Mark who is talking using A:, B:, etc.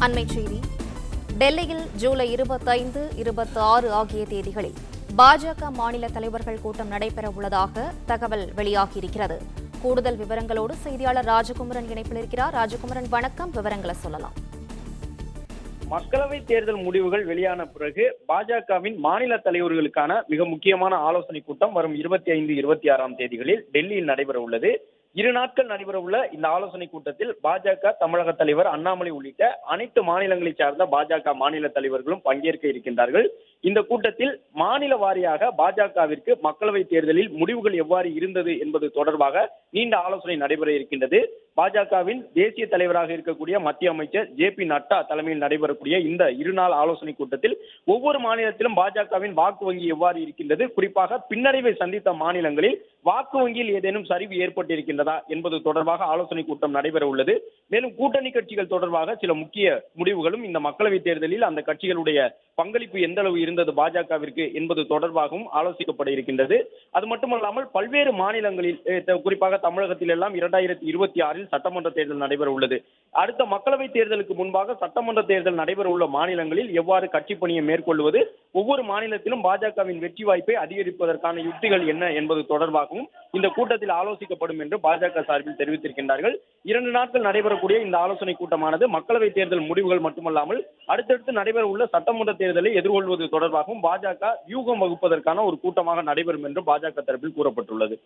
A: அண்மைச் செய்தி. டெல்லியில் ஜூலை 25, 26 ஆகிய தேதிகளில் பாஜக மாநில தலைவர்கள் கூட்டம் நடைபெற உள்ளதாக தகவல் வெளியாகியிருக்கிறது. கூடுதல் விவரங்களோடு செய்தியாளர் ராஜகுமரன் இணைப்பில் இருக்கிறார். ராஜகுமரன், வணக்கம். விவரங்களை சொல்லலாம்.
B: மக்களவை தேர்தல் முடிவுகள் வெளியான பிறகு பாஜகவின் மாநில தலைவர்களுக்கான மிக முக்கியமான ஆலோசனை கூட்டம் வரும் 25, 26ஆம் தேதிகளில் டெல்லியில் நடைபெற உள்ளது. 2 நாட்கள் நடைபெறவுள்ள இந்த ஆலோசனை கூட்டத்தில் பாஜக தமிழக தலைவர் அண்ணாமலை உள்ளிட்ட அனைத்து மாநிலங்களை சார்ந்த பாஜக மாநில தலைவர்களும் பங்கேற்க இருக்கின்றார்கள். இந்த கூட்டத்தில் மாநில வாரியாக பாஜகவிற்கு மக்களவை தேர்தலில் முடிவுகள் எவ்வாறு இருந்தது என்பது தொடர்பாக நீண்ட ஆலோசனை நடைபெற இருக்கின்றது. பாஜகவின் தேசிய தலைவராக இருக்கக்கூடிய மத்திய அமைச்சர் ஜே.பி. நட்டா தலைமையில் நடைபெறக்கூடிய இந்த 2 நாள் ஆலோசனை கூட்டத்தில் ஒவ்வொரு மாநிலத்திலும் பாஜகவின் வாக்கு வங்கி எவ்வாறு இருக்கின்றது, குறிப்பாக பின்னடைவை சந்தித்த மாநிலங்களில் வாக்கு வங்கியில் ஏதேனும் சரிவு ஏற்பட்டிருக்கின்றதா என்பது தொடர்பாக ஆலோசனை கூட்டம் நடைபெற உள்ளது. மேலும் கூட்டணி கட்சிகள் தொடர்பாக சில முக்கிய முடிவுகளும் இந்த மக்களவை தேர்தலில் அந்த கட்சிகளுடைய பங்களிப்பு எந்த அளவு இருந்தது பாஜகவிற்கு என்பது தொடர்பாகவும் ஆலோசிக்கப்பட இருக்கின்றது. அது மட்டுமல்லாமல் பல்வேறு மாநிலங்களில் குறிப்பாக தமிழகத்தில் எல்லாம் 2026 சட்டமன்ற தேர்தல் நடைபெற உள்ளது. அடுத்த மக்களவை தேர்தலுக்கு முன்பாக சட்டமன்ற தேர்தல் நடைபெற உள்ள மாநிலங்களில் எவ்வாறு கட்சி பணியை மேற்கொள்வது, ஒவ்வொரு மாநிலத்திலும் பாஜகவின் வெற்றி வாய்ப்பை அதிகரிப்பதற்கான யுக்திகள் என்ன என்பது தொடர்பாகவும் இந்த கூட்டத்தில் ஆலோசிக்கப்படும் என்று பாஜக சார்பில் தெரிவித்திருக்கின்றார்கள். 2 நாட்கள் நடைபெறக்கூடிய இந்த ஆலோசனை கூட்டமானது மக்களவை தேர்தல் முடிவுகள் மட்டுமல்லாமல் அடுத்தடுத்து நடைபெற உள்ள சட்டமன்ற தேர்தலை எதிர்கொள்வது தொடர்பாகவும் பாஜக வியூகம் வகுப்பதற்கான ஒரு கூட்டமாக நடைபெறும் என்று பாஜக தரப்பில் கூறப்பட்டுள்ளது.